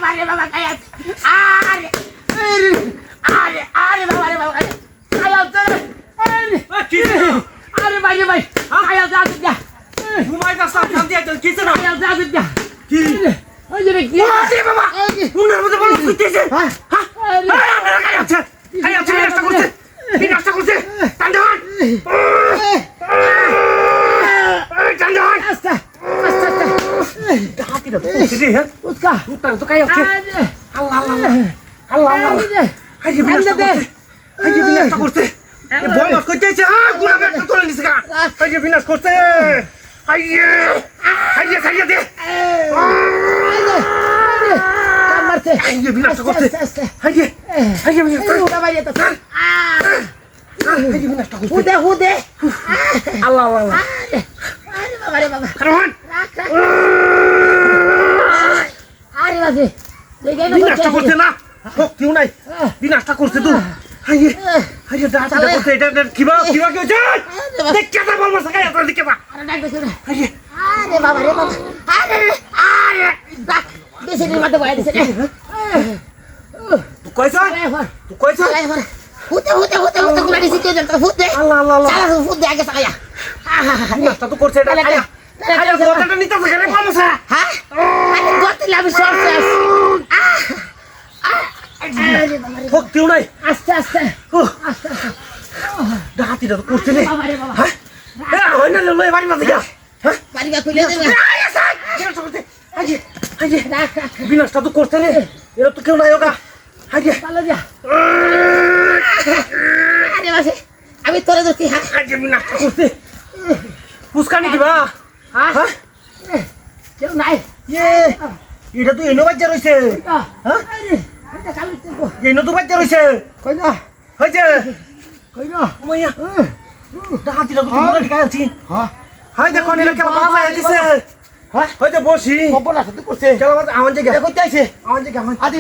আরে বাবা কায়া আরে আরে আরে বাবা কায়া আরে ভাই কায়া যা যা ঘুমাই না সব শান্তি আছে কিছু না কায়া যা যা কি ওই যে কি আরে বাবা উনার মধ্যে বল করতেছে হ্যাঁ কায়া আছে বিনাশটা করছে টান্ডান টান্ডান আস্তে হাতি না করছে হ্যাঁ উৎকা উত্তর তো কায়া আছে আল্লাহ হাই বিনাশটা করছে বল করতেছে গুলা ব্যাগটা তুলে নিছে গা হাই বিনাশ করছে হাই খাইয়া দে মারতে হাই বিনাশ করছে হাই বিনাশ ওটা বাইরে তো হাই বিনাশটা করছে হুদে আল্লাহ আরে বাবা কারণ আরে বাজে বিনাশটা করছে না কেউ নাই বিনাশটা করছে তুই হাই দাঁড়া করছে এটা কিবা কি হচ্ছে দেখ কেটা বলবো সাকাই তোর দিকে বা আরে ডাক দে হাই আরে বাবা আরে দেশের মধ্যে বয়া দিছে তুই কইছ হুদে গুলা দিছে কে জানতো হুদে আল্লাহ সারা হুদে আগে সাকায়া বিনাশটা তো করছে এটা আরে কথাটা নিতে গেলে পামছ হ্যাঁ আরে গতি লাভ সরছে কেউ নাই আস্তে ডাহাতিটা তো করছে রে বাবা রে বাবা হ্যাঁ হয় না লই বাড়ি মাঝে গা হ্যাঁ বাড়িটা খুলে দেবে বিনাশটা তো করছে রে এরা তো কেউ নাই ওগা হাইয়ে পালা যা আরে বাসে আমি তোরে ধরছি হ্যাঁ হাইয়ে বিনাশটা করছে পুস্কানি দিবা হ্যাঁ কেউ নাই এটা তো এনো বাচ্চা রয়েছে হ্যাঁ এটা কালি তো এনো তো বাচ্চা রয়েছে কই না হয়েছে কই না মাইয়া ডাহাতিটা তো তোমরা ঠিক আছে হ্যাঁ হাই দেখো এরা কেন বাবা দিছে হ্যাঁ হয়তো বসি খবর আছে তো করছে কেন আমার জায়গা কইতে আইছে আমার জায়গা আদি